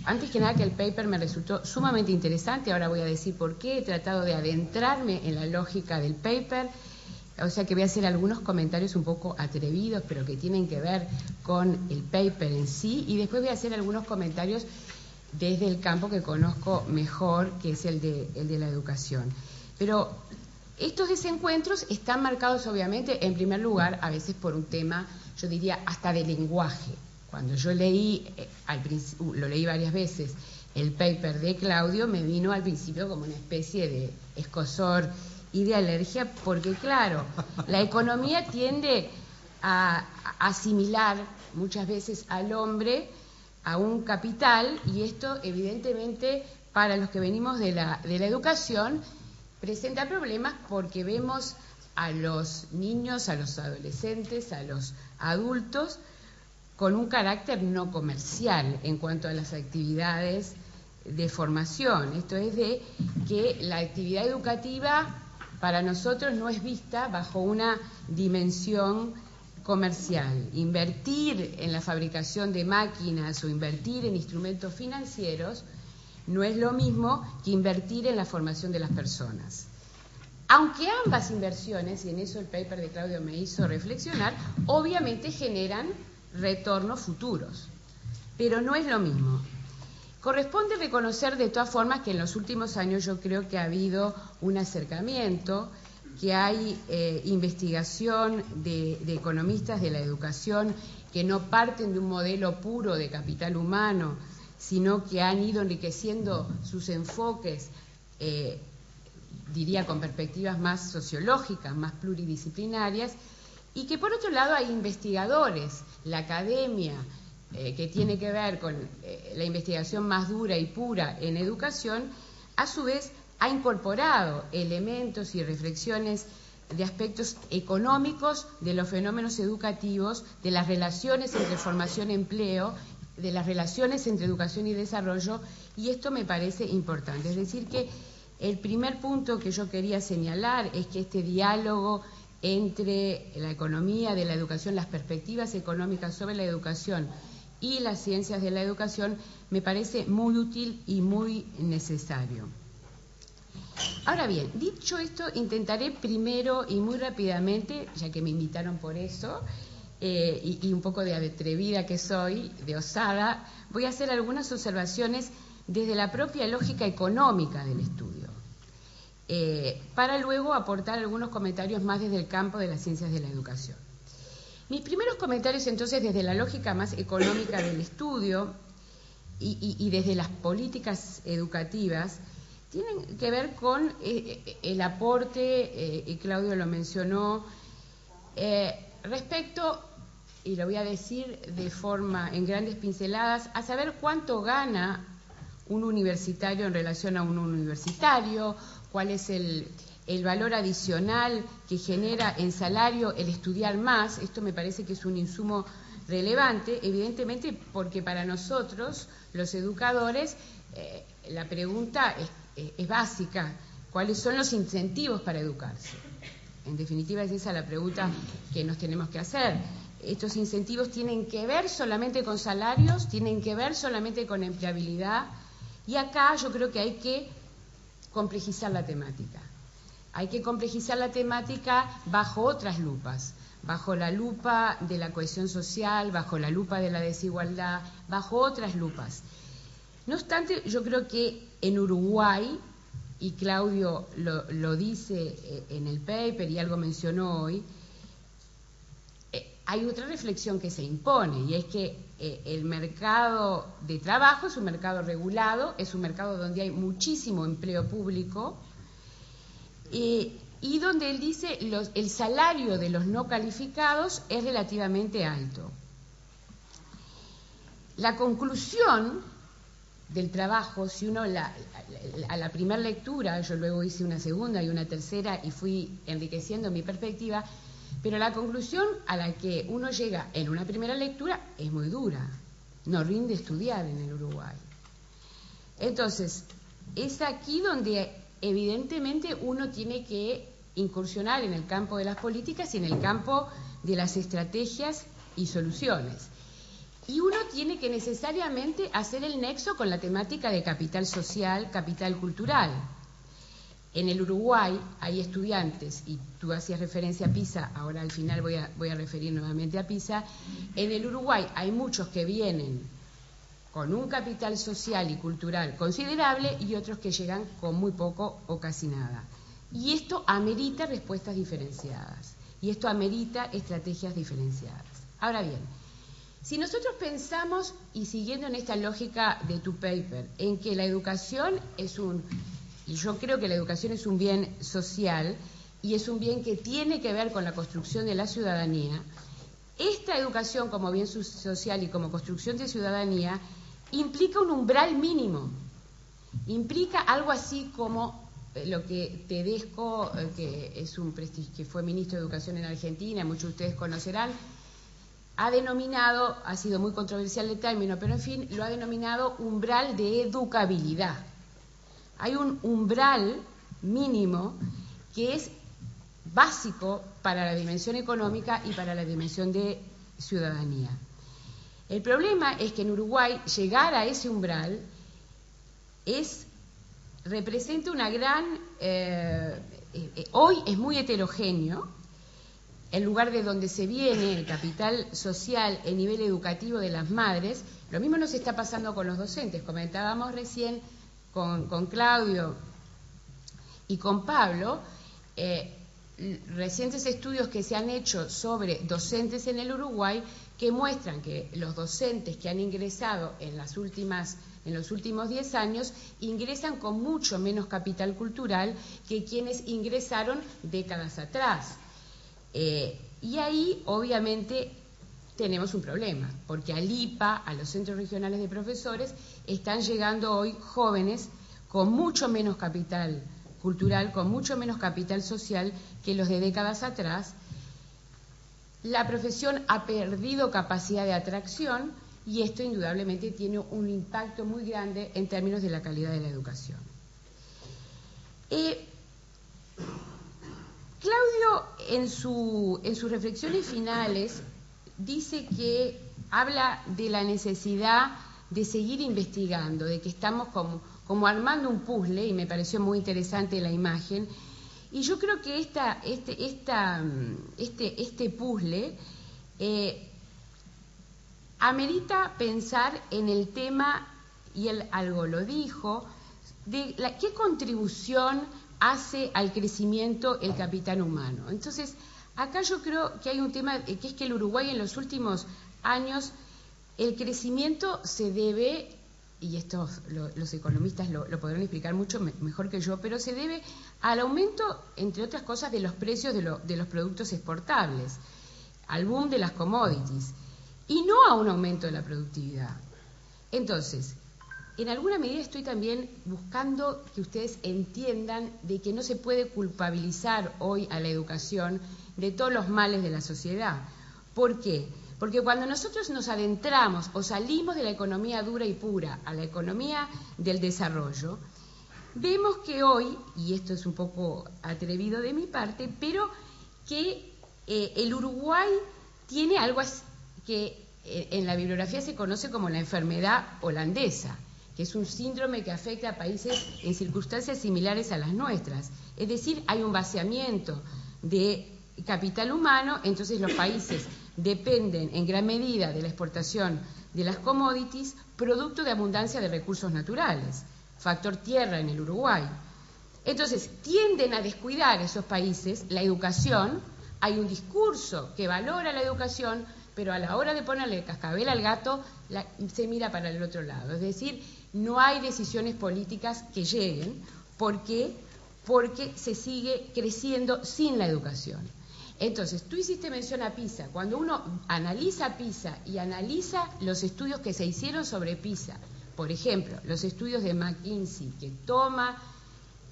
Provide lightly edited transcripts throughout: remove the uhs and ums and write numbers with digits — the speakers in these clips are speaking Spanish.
antes que nada que el paper me resultó sumamente interesante, ahora voy a decir por qué, he tratado de adentrarme en la lógica del paper, o sea que voy a hacer algunos comentarios un poco atrevidos, pero que tienen que ver con el paper en sí, y después voy a hacer algunos comentarios desde el campo que conozco mejor, que es el de la educación. Pero estos desencuentros están marcados obviamente, en primer lugar, a veces por un tema, yo diría, hasta de lenguaje. Cuando yo leí, lo leí varias veces, el paper de Claudio, me vino al principio como una especie de escozor y de alergia, porque claro, la economía tiende a asimilar muchas veces al hombre a un capital, y esto evidentemente para los que venimos de la educación presenta problemas, porque vemos a los niños, a los adolescentes, a los adultos con un carácter no comercial en cuanto a las actividades de formación. Esto es de que la actividad educativa para nosotros no es vista bajo una dimensión comercial. Invertir en la fabricación de máquinas o invertir en instrumentos financieros no es lo mismo que invertir en la formación de las personas. Aunque ambas inversiones, y en eso el paper de Claudio me hizo reflexionar, obviamente generan retornos futuros, pero no es lo mismo. Corresponde reconocer de todas formas que en los últimos años yo creo que ha habido un acercamiento, que hay investigación de economistas de la educación que no parten de un modelo puro de capital humano, sino que han ido enriqueciendo sus enfoques, diría con perspectivas más sociológicas, más pluridisciplinarias, y que por otro lado hay investigadores, la academia, que tiene que ver con la investigación más dura y pura en educación, a su vez ha incorporado elementos y reflexiones de aspectos económicos de los fenómenos educativos, de las relaciones entre formación y empleo, de las relaciones entre educación y desarrollo, y esto me parece importante. Es decir que el primer punto que yo quería señalar es que este diálogo entre la economía de la educación, las perspectivas económicas sobre la educación y las ciencias de la educación, me parece muy útil y muy necesario. Ahora bien, dicho esto, intentaré primero y muy rápidamente, ya que me invitaron por eso, y un poco de atrevida que soy, de osada, voy a hacer algunas observaciones desde la propia lógica económica del estudio, para luego aportar algunos comentarios más desde el campo de las ciencias de la educación. Mis primeros comentarios entonces desde la lógica más económica del estudio y desde las políticas educativas tienen que ver con el aporte, y Claudio lo mencionó, respecto, y lo voy a decir de forma en grandes pinceladas, a saber cuánto gana un universitario en relación a un universitario, cuál es el valor adicional que genera en salario el estudiar más. Esto me parece que es un insumo relevante, evidentemente porque para nosotros, los educadores, la pregunta es básica: ¿cuáles son los incentivos para educarse? En definitiva, es esa la pregunta que nos tenemos que hacer. Estos incentivos tienen que ver solamente con salarios, tienen que ver solamente con empleabilidad, y acá yo creo que hay que complejizar la temática. Hay que complejizar la temática bajo otras lupas, bajo la lupa de la cohesión social, bajo la lupa de la desigualdad, bajo otras lupas. No obstante, yo creo que en Uruguay, y Claudio lo dice en el paper y algo mencionó hoy, hay otra reflexión que se impone, y es que el mercado de trabajo es un mercado regulado, es un mercado donde hay muchísimo empleo público, y donde él dice el salario de los no calificados es relativamente alto. La conclusión del trabajo, si uno a la primera lectura, yo luego hice una segunda y una tercera y fui enriqueciendo mi perspectiva, pero la conclusión a la que uno llega en una primera lectura es muy dura. No rinde estudiar en el Uruguay. Entonces, es aquí donde evidentemente uno tiene que incursionar en el campo de las políticas y en el campo de las estrategias y soluciones. Y uno tiene que necesariamente hacer el nexo con la temática de capital social, capital cultural. En el Uruguay hay estudiantes, y tú hacías referencia a Pisa, ahora al final voy a referir nuevamente a Pisa. En el Uruguay hay muchos que vienen con un capital social y cultural considerable y otros que llegan con muy poco o casi nada. Y esto amerita respuestas diferenciadas, y esto amerita estrategias diferenciadas. Ahora bien, si nosotros pensamos, y siguiendo en esta lógica de tu paper, en que la educación y yo creo que la educación es un bien social y es un bien que tiene que ver con la construcción de la ciudadanía, esta educación como bien social y como construcción de ciudadanía implica un umbral mínimo, implica algo así como lo que Tedesco, que fue ministro de Educación en Argentina, muchos de ustedes conocerán, ha denominado, ha sido muy controversial el término, pero en fin, lo ha denominado umbral de educabilidad. Hay un umbral mínimo que es básico para la dimensión económica y para la dimensión de ciudadanía. El problema es que en Uruguay llegar a ese umbral representa una gran... hoy es muy heterogéneo. En lugar de donde se viene el capital social, el nivel educativo de las madres, lo mismo nos está pasando con los docentes. Comentábamos recién con Claudio y con Pablo, recientes estudios que se han hecho sobre docentes en el Uruguay que muestran que los docentes que han ingresado en los últimos 10 años ingresan con mucho menos capital cultural que quienes ingresaron décadas atrás. Y ahí, obviamente, tenemos un problema, porque al IPA, a los centros regionales de profesores, están llegando hoy jóvenes con mucho menos capital cultural, con mucho menos capital social que los de décadas atrás. La profesión ha perdido capacidad de atracción y esto indudablemente tiene un impacto muy grande en términos de la calidad de la educación. Claudio, en sus reflexiones finales, dice que habla de la necesidad de seguir investigando, de que estamos como armando un puzzle, y me pareció muy interesante la imagen, y yo creo que este puzzle amerita pensar en el tema, y él algo lo dijo, de qué contribución hace al crecimiento el capital humano. Entonces, acá yo creo que hay un tema, que es que el Uruguay en los últimos años, el crecimiento se debe, y esto los economistas lo podrán explicar mucho mejor que yo, pero se debe al aumento, entre otras cosas, de los precios de los productos exportables, al boom de las commodities, y no a un aumento de la productividad. Entonces, en alguna medida estoy también buscando que ustedes entiendan de que no se puede culpabilizar hoy a la educación de todos los males de la sociedad. ¿Por qué? Porque cuando nosotros nos adentramos o salimos de la economía dura y pura a la economía del desarrollo, vemos que hoy, y esto es un poco atrevido de mi parte, pero que el Uruguay tiene algo que en la bibliografía se conoce como la enfermedad holandesa, que es un síndrome que afecta a países en circunstancias similares a las nuestras. Es decir, hay un vaciamiento de capital humano, entonces los países dependen en gran medida de la exportación de las commodities, producto de abundancia de recursos naturales, factor tierra en el Uruguay. Entonces, tienden a descuidar esos países la educación. Hay un discurso que valora la educación, pero a la hora de ponerle cascabel al gato, se mira para el otro lado. Es decir, no hay decisiones políticas que lleguen. ¿Por qué? Porque se sigue creciendo sin la educación. Entonces, tú hiciste mención a PISA. Cuando uno analiza PISA y analiza los estudios que se hicieron sobre PISA, por ejemplo, los estudios de McKinsey, que toma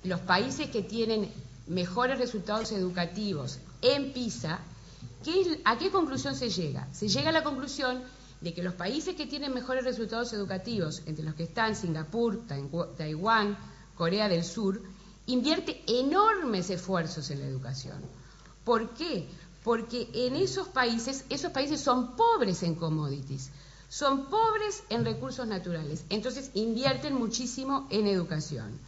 los países que tienen mejores resultados educativos en PISA, ¿a qué conclusión se llega? Se llega a la conclusión de que los países que tienen mejores resultados educativos, entre los que están Singapur, Taiwán, Corea del Sur, invierte enormes esfuerzos en la educación. ¿Por qué? Porque en esos países son pobres en commodities, son pobres en recursos naturales, entonces invierten muchísimo en educación.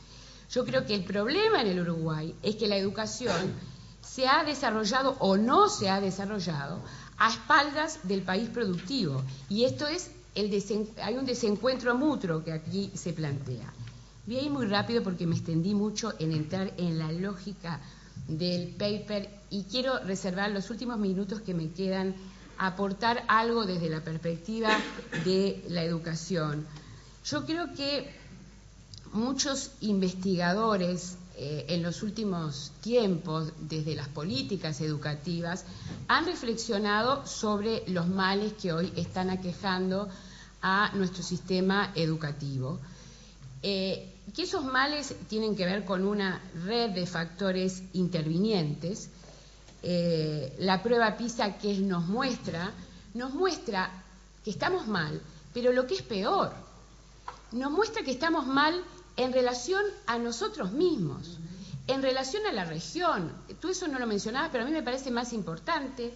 Yo creo que el problema en el Uruguay es que la educación se ha desarrollado o no se ha desarrollado a espaldas del país productivo, y esto es hay un desencuentro mutuo que aquí se plantea. Voy a ir muy rápido porque me extendí mucho en entrar en la lógica del paper y quiero reservar los últimos minutos que me quedan a aportar algo desde la perspectiva de la educación. Yo creo que muchos investigadores en los últimos tiempos, desde las políticas educativas, han reflexionado sobre los males que hoy están aquejando a nuestro sistema educativo. Que esos males tienen que ver con una red de factores intervinientes. La prueba PISA que nos muestra que estamos mal, pero lo que es peor, nos muestra que estamos mal en relación a nosotros mismos, en relación a la región. Tú eso no lo mencionabas, pero a mí me parece más importante,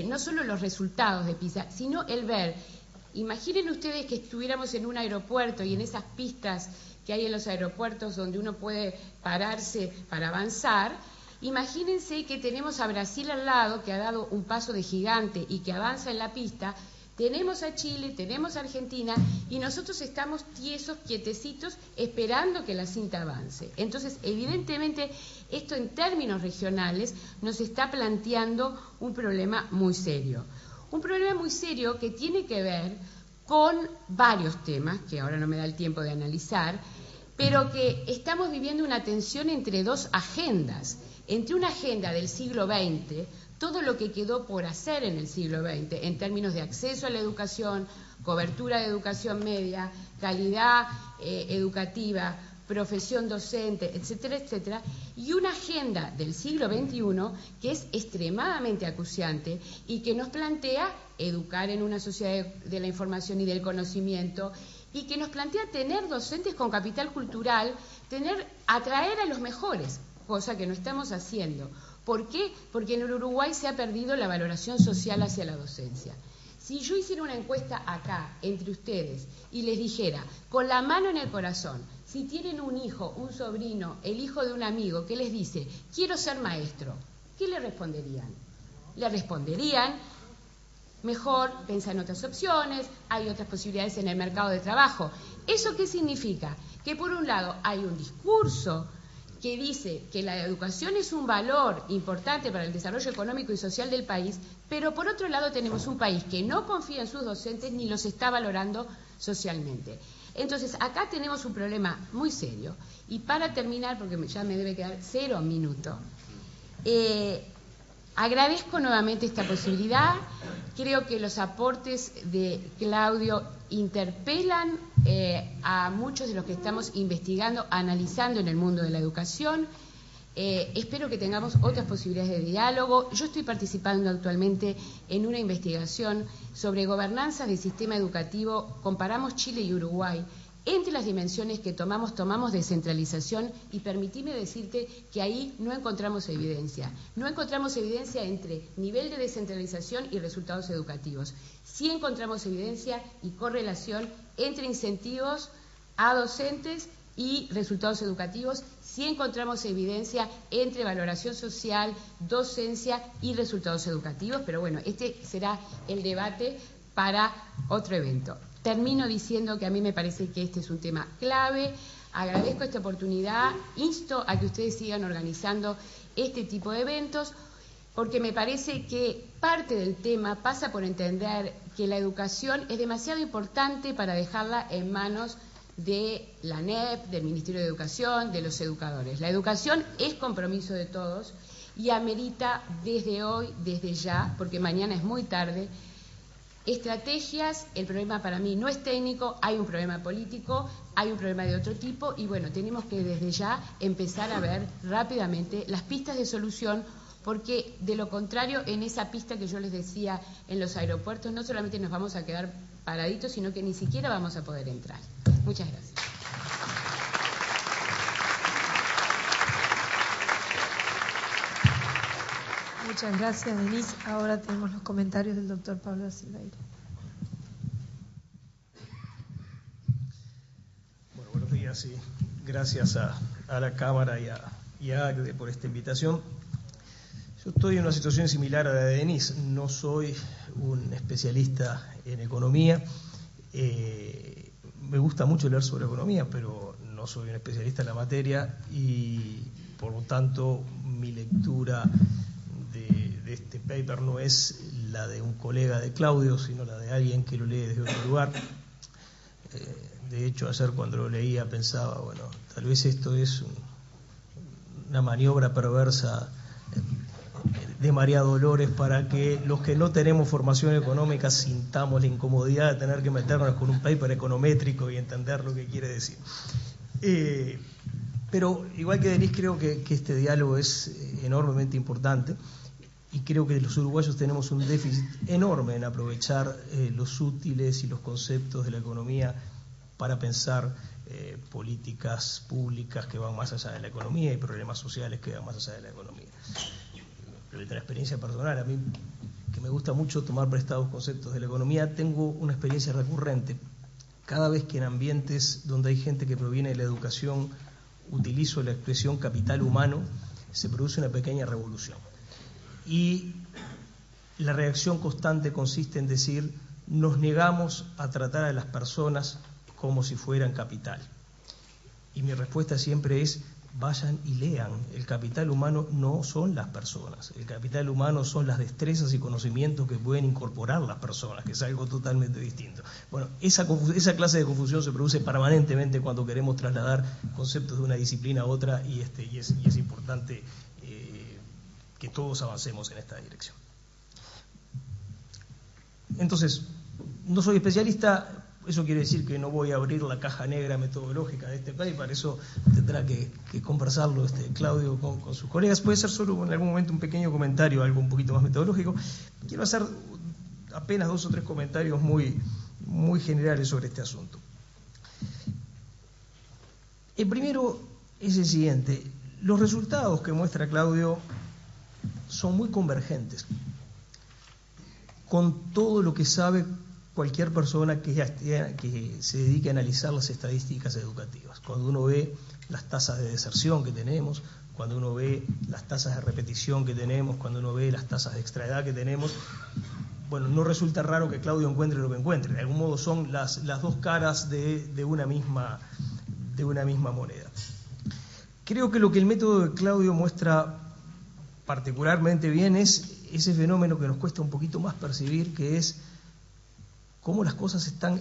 no solo los resultados de PISA, sino el ver. Imaginen ustedes que estuviéramos en un aeropuerto y en esas pistas que hay en los aeropuertos donde uno puede pararse para avanzar. Imagínense que tenemos a Brasil al lado, que ha dado un paso de gigante y que avanza en la pista. Tenemos a Chile, tenemos a Argentina y nosotros estamos tiesos, quietecitos, esperando que la cinta avance. Entonces, evidentemente, esto en términos regionales nos está planteando un problema muy serio. Un problema muy serio que tiene que ver con varios temas, que ahora no me da el tiempo de analizar, pero que estamos viviendo una tensión entre dos agendas. Entre una agenda del siglo XX, todo lo que quedó por hacer en el siglo XX, en términos de acceso a la educación, cobertura de educación media, calidad educativa, profesión docente, etcétera, etcétera, y una agenda del siglo XXI que es extremadamente acuciante y que nos plantea educar en una sociedad de la información y del conocimiento, y que nos plantea tener docentes con capital cultural, atraer a los mejores, cosa que no estamos haciendo. ¿Por qué? Porque en el Uruguay se ha perdido la valoración social hacia la docencia. Si yo hiciera una encuesta acá, entre ustedes, y les dijera, con la mano en el corazón, si tienen un hijo, un sobrino, el hijo de un amigo, que les dice, quiero ser maestro, ¿qué le responderían? Le responderían, mejor, pensa en otras opciones, hay otras posibilidades en el mercado de trabajo. ¿Eso qué significa? Que por un lado hay un discurso que dice que la educación es un valor importante para el desarrollo económico y social del país, pero por otro lado tenemos un país que no confía en sus docentes ni los está valorando socialmente. Entonces, acá tenemos un problema muy serio. Y para terminar, porque ya me debe quedar 0 minutos, agradezco nuevamente esta posibilidad. Creo que los aportes de Claudio interpelan a muchos de los que estamos investigando, analizando en el mundo de la educación. Espero que tengamos otras posibilidades de diálogo. Yo estoy participando actualmente en una investigación sobre gobernanza del sistema educativo. Comparamos Chile y Uruguay. Entre las dimensiones que tomamos descentralización, y permitime decirte que ahí no encontramos evidencia. No encontramos evidencia entre nivel de descentralización y resultados educativos. Sí encontramos evidencia y correlación entre incentivos a docentes y resultados educativos. Sí encontramos evidencia entre valoración social, docencia y resultados educativos, pero bueno, este será el debate para otro evento. Termino diciendo que a mí me parece que este es un tema clave. Agradezco esta oportunidad, insto a que ustedes sigan organizando este tipo de eventos, porque me parece que parte del tema pasa por entender que la educación es demasiado importante para dejarla en manos de la ANEP, del Ministerio de Educación, de los educadores. La educación es compromiso de todos y amerita desde hoy, desde ya, porque mañana es muy tarde, estrategias. El problema para mí no es técnico, hay un problema político, hay un problema de otro tipo y bueno, tenemos que desde ya empezar a ver rápidamente las pistas de solución, porque de lo contrario, en esa pista que yo les decía en los aeropuertos, no solamente nos vamos a quedar paraditos, sino que ni siquiera vamos a poder entrar. Muchas gracias. Muchas gracias, Denise. Ahora tenemos los comentarios del doctor Pablo Silveira. días y gracias a la Cámara y a ACDE por esta invitación. Yo estoy en una situación similar a la de Denise. No soy un especialista en economía. Me gusta mucho leer sobre economía, pero no soy un especialista en la materia y, por lo tanto, mi lectura de este paper no es la de un colega de Claudio, sino la de alguien que lo lee desde otro lugar. De hecho, ayer cuando lo leía pensaba, bueno, tal vez esto es una maniobra perversa de María Dolores para que los que no tenemos formación económica sintamos la incomodidad de tener que meternos con un paper econométrico y entender lo que quiere decir. Pero igual que Denise, creo que este diálogo es enormemente importante y creo que los uruguayos tenemos un déficit enorme en aprovechar los útiles y los conceptos de la economía para pensar políticas públicas que van más allá de la economía y problemas sociales que van más allá de la economía. De la experiencia personal, a mí que me gusta mucho tomar prestados conceptos de la economía, tengo una experiencia recurrente. Cada vez que en ambientes donde hay gente que proviene de la educación utilizo la expresión capital humano, se produce una pequeña revolución. Y la reacción constante consiste en decir, nos negamos a tratar a las personas como si fueran capital. Y mi respuesta siempre es, vayan y lean. El capital humano no son las personas. El capital humano son las destrezas y conocimientos que pueden incorporar las personas, que es algo totalmente distinto. Bueno, esa clase de confusión se produce permanentemente cuando queremos trasladar conceptos de una disciplina a otra y es importante que todos avancemos en esta dirección. Entonces, no soy especialista. Eso quiere decir que no voy a abrir la caja negra metodológica de este paper, eso tendrá que conversarlo Claudio con sus colegas. Puede ser solo en algún momento un pequeño comentario, algo un poquito más metodológico. Quiero hacer apenas 2 o 3 comentarios muy generales sobre este asunto. El primero es el siguiente: los resultados que muestra Claudio son muy convergentes con todo lo que sabe cualquier persona que se dedique a analizar las estadísticas educativas. Cuando uno ve las tasas de deserción que tenemos, cuando uno ve las tasas de repetición que tenemos, cuando uno ve las tasas de extraedad que tenemos, bueno, no resulta raro que Claudio encuentre lo que encuentre. De algún modo son las 2 caras de una misma moneda. Creo que lo que el método de Claudio muestra particularmente bien es ese fenómeno que nos cuesta un poquito más percibir, que es cómo las cosas están,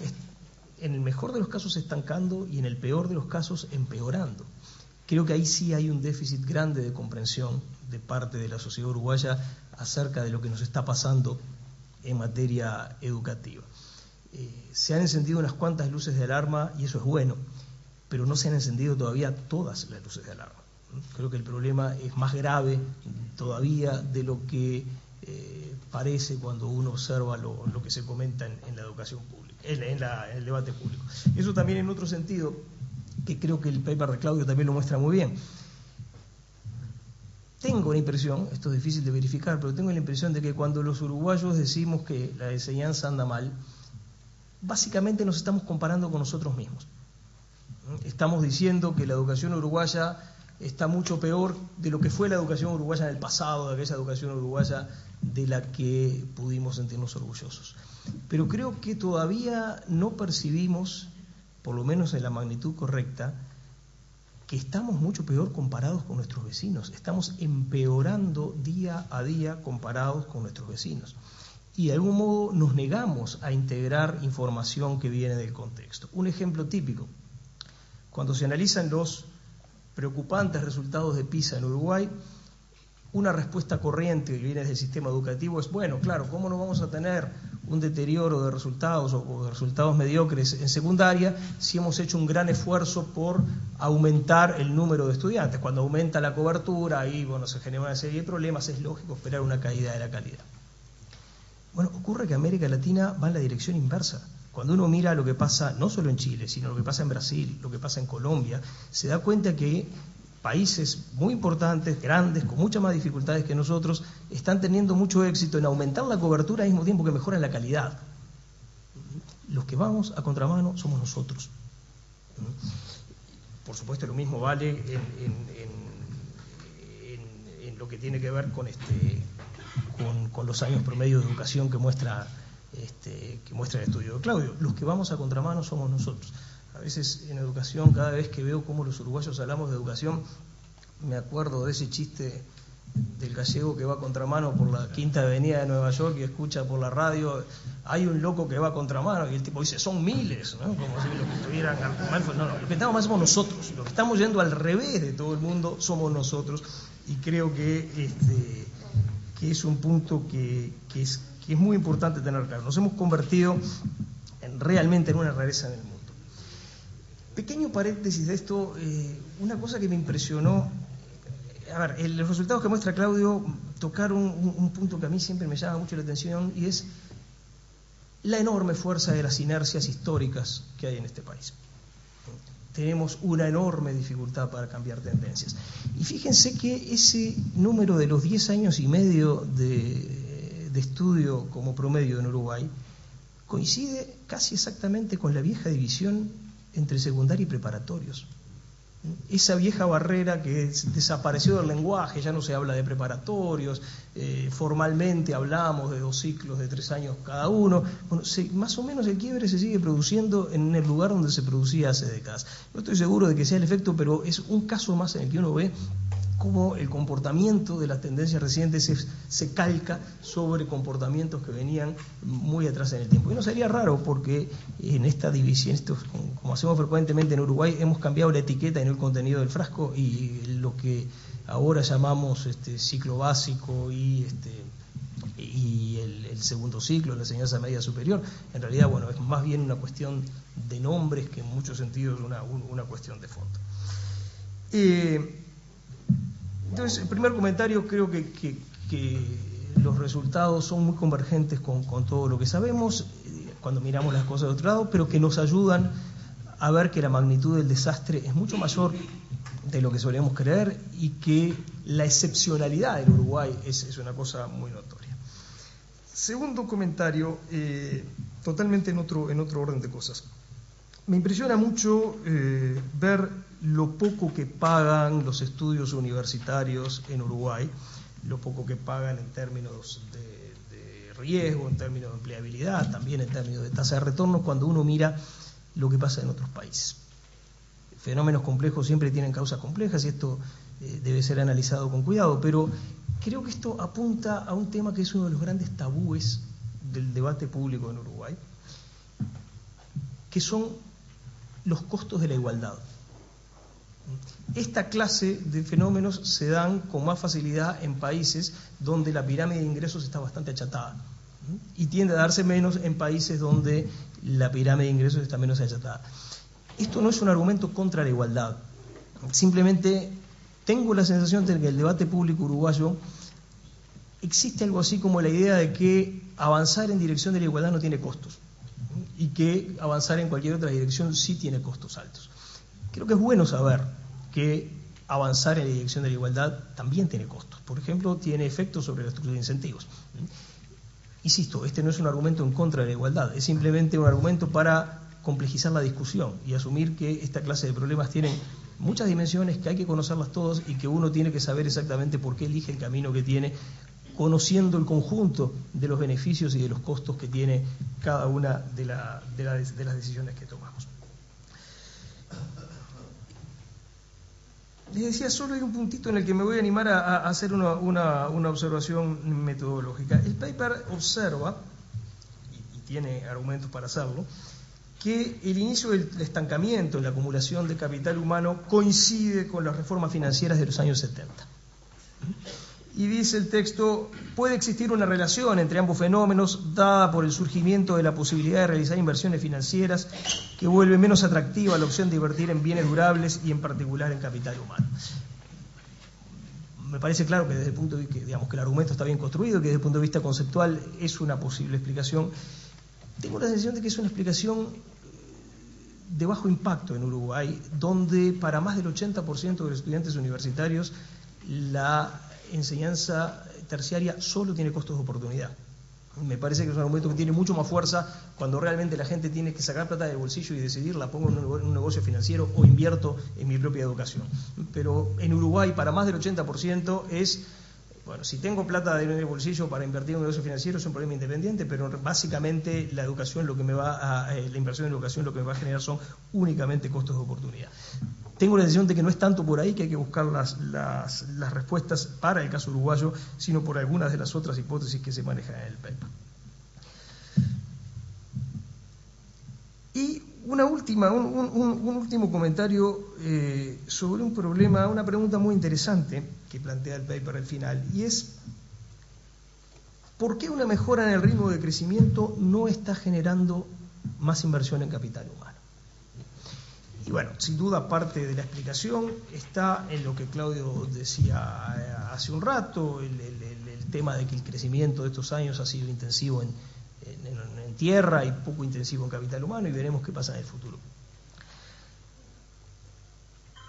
en el mejor de los casos, estancando y en el peor de los casos empeorando. Creo que ahí sí hay un déficit grande de comprensión de parte de la sociedad uruguaya acerca de lo que nos está pasando en materia educativa. Se han encendido unas cuantas luces de alarma y eso es bueno, pero no se han encendido todavía todas las luces de alarma. Creo que el problema es más grave todavía de lo que parece cuando uno observa lo que se comenta en la educación pública, en el debate público. Eso también en otro sentido, que creo que el paper de Claudio también lo muestra muy bien. Tengo la impresión, esto es difícil de verificar, pero tengo la impresión de que cuando los uruguayos decimos que la enseñanza anda mal, básicamente nos estamos comparando con nosotros mismos. Estamos diciendo que la educación uruguaya está mucho peor de lo que fue la educación uruguaya en el pasado, de aquella educación uruguaya de la que pudimos sentirnos orgullosos. Pero creo que todavía no percibimos, por lo menos en la magnitud correcta, que estamos mucho peor comparados con nuestros vecinos. Estamos empeorando día a día comparados con nuestros vecinos. Y de algún modo nos negamos a integrar información que viene del contexto. Un ejemplo típico: cuando se analizan los preocupantes resultados de PISA en Uruguay, una respuesta corriente que viene del sistema educativo es, bueno, claro, ¿cómo no vamos a tener un deterioro de resultados o de resultados mediocres en secundaria si hemos hecho un gran esfuerzo por aumentar el número de estudiantes? Cuando aumenta la cobertura, ahí bueno, se genera una serie de problemas, es lógico esperar una caída de la calidad. Bueno, ocurre que América Latina va en la dirección inversa. Cuando uno mira lo que pasa no solo en Chile, sino lo que pasa en Brasil, lo que pasa en Colombia, se da cuenta que países muy importantes, grandes, con muchas más dificultades que nosotros, están teniendo mucho éxito en aumentar la cobertura al mismo tiempo que mejoran la calidad. Los que vamos a contramano somos nosotros. Por supuesto, lo mismo vale en lo que tiene que ver con los años promedio de educación que muestra el estudio de Claudio. Los que vamos a contramano somos nosotros. A veces en educación, cada vez que veo cómo los uruguayos hablamos de educación, me acuerdo de ese chiste del gallego que va a contramano por la Quinta Avenida de Nueva York y escucha por la radio, hay un loco que va a contramano, y el tipo dice, son miles, ¿no? Como si los que estuvieran mal. No, lo que estamos mal somos nosotros, los que estamos yendo al revés de todo el mundo somos nosotros, y creo que es un punto que es muy importante tener claro. Nos hemos convertido realmente en una rareza en el mundo. Pequeño paréntesis de esto, una cosa que me impresionó. A ver, los resultados que muestra Claudio tocaron un punto que a mí siempre me llama mucho la atención, y es la enorme fuerza de las inercias históricas que hay en este país. Tenemos una enorme dificultad para cambiar tendencias. Y fíjense que ese número de los 10 años y medio de estudio como promedio en Uruguay coincide casi exactamente con la vieja división entre secundaria y preparatorios. Esa vieja barrera que desapareció del lenguaje, ya no se habla de preparatorios, formalmente hablamos de 2 ciclos de 3 años cada uno. Bueno, más o menos el quiebre se sigue produciendo en el lugar donde se producía hace décadas. No estoy seguro de que sea el efecto, pero es un caso más en el que uno ve cómo el comportamiento de las tendencias recientes se calca sobre comportamientos que venían muy atrás en el tiempo. Y no sería raro, porque en esta división, como hacemos frecuentemente en Uruguay, hemos cambiado la etiqueta y no el contenido del frasco, y lo que ahora llamamos ciclo básico y el segundo ciclo, la enseñanza media superior, en realidad, bueno, es más bien una cuestión de nombres que en muchos sentidos una cuestión de fondo. Entonces, el primer comentario, creo que los resultados son muy convergentes con todo lo que sabemos cuando miramos las cosas de otro lado, pero que nos ayudan a ver que la magnitud del desastre es mucho mayor de lo que solemos creer, y que la excepcionalidad del Uruguay es una cosa muy notoria. Segundo comentario, totalmente en otro orden de cosas. Me impresiona mucho ver lo poco que pagan los estudios universitarios en Uruguay, lo poco que pagan en términos de riesgo, en términos de empleabilidad, también en términos de tasa de retorno, cuando uno mira lo que pasa en otros países. Fenómenos complejos siempre tienen causas complejas, y esto debe ser analizado con cuidado, pero creo que esto apunta a un tema que es uno de los grandes tabúes del debate público en Uruguay, que son los costos de la igualdad. Esta clase de fenómenos se dan con más facilidad en países donde la pirámide de ingresos está bastante achatada, y tiende a darse menos en países donde la pirámide de ingresos está menos achatada. Esto no es un argumento contra la igualdad, simplemente tengo la sensación de que en el debate público uruguayo existe algo así como la idea de que avanzar en dirección de la igualdad no tiene costos, y que avanzar en cualquier otra dirección sí tiene costos altos. Creo que es bueno saber que avanzar en la dirección de la igualdad también tiene costos. Por ejemplo, tiene efectos sobre la estructura de incentivos. Insisto, este no es un argumento en contra de la igualdad, es simplemente un argumento para complejizar la discusión y asumir que esta clase de problemas tienen muchas dimensiones, que hay que conocerlas todas, y que uno tiene que saber exactamente por qué elige el camino que tiene, conociendo el conjunto de los beneficios y de los costos que tiene cada una de las decisiones que tomamos. Les decía, solo hay un puntito en el que me voy a animar a hacer una observación metodológica. El paper observa, y tiene argumentos para hacerlo, que el inicio del estancamiento en la acumulación de capital humano coincide con las reformas financieras de los años 70. Y dice el texto, puede existir una relación entre ambos fenómenos dada por el surgimiento de la posibilidad de realizar inversiones financieras que vuelve menos atractiva la opción de invertir en bienes durables y en particular en capital humano. Me parece claro que desde el punto de vista, digamos, que el argumento está bien construido, que desde el punto de vista conceptual es una posible explicación. Tengo la sensación de que es una explicación de bajo impacto en Uruguay, donde para más del 80% de los estudiantes universitarios la enseñanza terciaria solo tiene costos de oportunidad. Me parece que es un argumento que tiene mucho más fuerza cuando realmente la gente tiene que sacar plata del bolsillo y decidir, la pongo en un negocio financiero o invierto en mi propia educación. Pero en Uruguay, para más del 80% es, bueno, si tengo plata en el bolsillo para invertir en un negocio financiero es un problema independiente, pero básicamente la educación, la inversión en educación lo que me va a generar son únicamente costos de oportunidad. Tengo la sensación de que no es tanto por ahí que hay que buscar las respuestas para el caso uruguayo, sino por algunas de las otras hipótesis que se manejan en el paper. Y un último comentario sobre un problema, una pregunta muy interesante que plantea el paper al final, y es ¿por qué una mejora en el ritmo de crecimiento no está generando más inversión en capital humano? Y bueno, sin duda parte de la explicación está en lo que Claudio decía hace un rato, el tema de que el crecimiento de estos años ha sido intensivo en tierra y poco intensivo en capital humano, y veremos qué pasa en el futuro.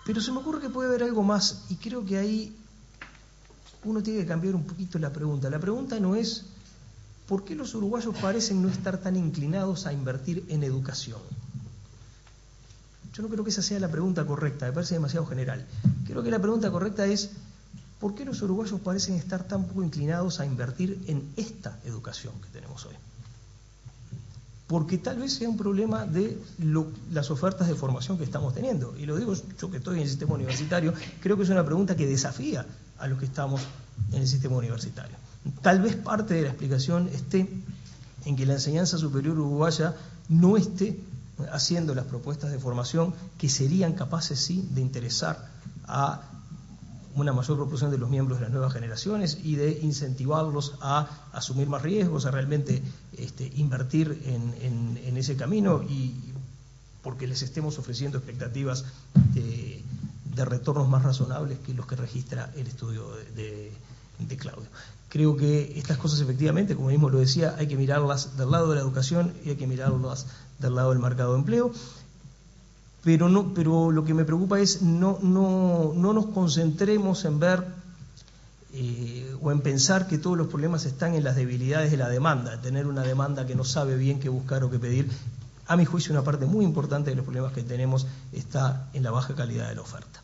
Pero se me ocurre que puede haber algo más, y creo que ahí uno tiene que cambiar un poquito la pregunta. La pregunta no es ¿por qué los uruguayos parecen no estar tan inclinados a invertir en educación? Yo no creo que esa sea la pregunta correcta, me parece demasiado general. Creo que la pregunta correcta es ¿por qué los uruguayos parecen estar tan poco inclinados a invertir en esta educación que tenemos hoy? Porque tal vez sea un problema de las ofertas de formación que estamos teniendo. Y lo digo yo que estoy en el sistema universitario, creo que es una pregunta que desafía a los que estamos en el sistema universitario. Tal vez parte de la explicación esté en que la enseñanza superior uruguaya no esté haciendo las propuestas de formación que serían capaces, sí, de interesar a una mayor proporción de los miembros de las nuevas generaciones y de incentivarlos a asumir más riesgos, a realmente invertir en ese camino, y porque les estemos ofreciendo expectativas de retornos más razonables que los que registra el estudio de Claudio. Creo que estas cosas efectivamente, como mismo lo decía, hay que mirarlas del lado de la educación y hay que mirarlas del lado del mercado de empleo, pero lo que me preocupa es no nos concentremos en ver o en pensar que todos los problemas están en las debilidades de la demanda, tener una demanda que no sabe bien qué buscar o qué pedir. A mi juicio, una parte muy importante de los problemas que tenemos está en la baja calidad de la oferta.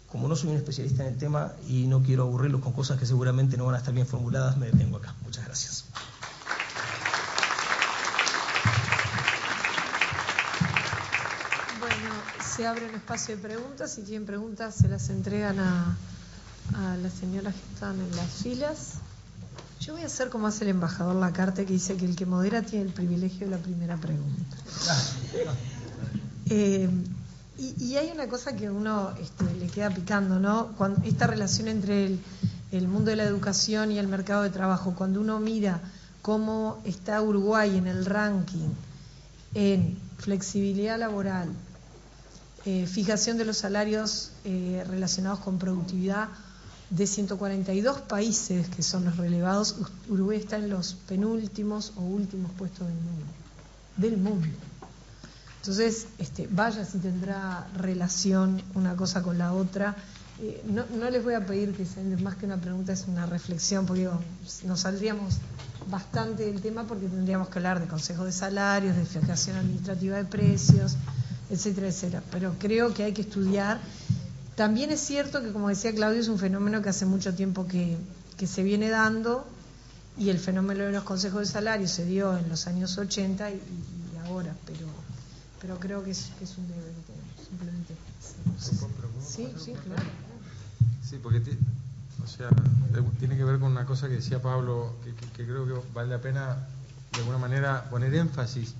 Como no soy un especialista en el tema y no quiero aburrirlos con cosas que seguramente no van a estar bien formuladas, me detengo acá. Muchas gracias. Bueno, se abre un espacio de preguntas. Si tienen preguntas, se las entregan a las señoras que están en las filas. Yo voy a hacer como hace el embajador Lacarte, que dice que el que modera tiene el privilegio de la primera pregunta. Y hay una cosa que uno le queda picando, ¿no? Esta relación entre el mundo de la educación y el mercado de trabajo. Cuando uno mira cómo está Uruguay en el ranking en flexibilidad laboral, fijación de los salarios relacionados con productividad, de 142 países que son los relevados, Uruguay está en los penúltimos o últimos puestos del mundo. Entonces, vaya si tendrá relación una cosa con la otra. No les voy a pedir que sean más que una pregunta, es una reflexión, porque nos saldríamos bastante del tema, porque tendríamos que hablar de consejos de salarios, de fijación administrativa de precios, etcétera, etcétera. Pero creo que hay que estudiar. También es cierto que, como decía Claudio, es un fenómeno que hace mucho tiempo que se viene dando, y el fenómeno de los consejos de salario se dio en los años 80 y ahora, pero creo que es un deber que tenemos, simplemente. Sí, claro. Sí, porque tiene que ver con una cosa que decía Pablo, que creo que vale la pena de alguna manera poner énfasis.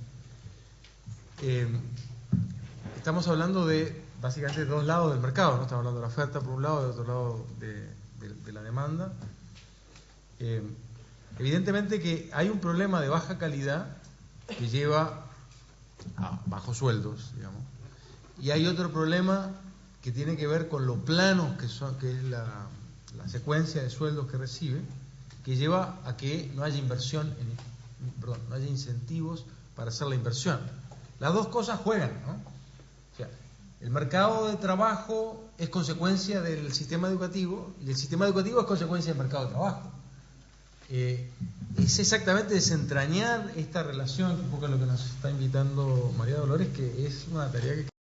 Estamos hablando de básicamente dos lados del mercado, ¿no? Estamos hablando de la oferta por un lado y de otro lado de la demanda. Evidentemente que hay un problema de baja calidad que lleva a bajos sueldos, digamos, y hay otro problema que tiene que ver con lo planos que es la secuencia de sueldos que recibe, que lleva a que no haya no haya incentivos para hacer la inversión. Las dos cosas juegan, ¿no? O sea, el mercado de trabajo es consecuencia del sistema educativo y el sistema educativo es consecuencia del mercado de trabajo. es exactamente desentrañar esta relación, un poco a lo que nos está invitando María Dolores, que es una tarea que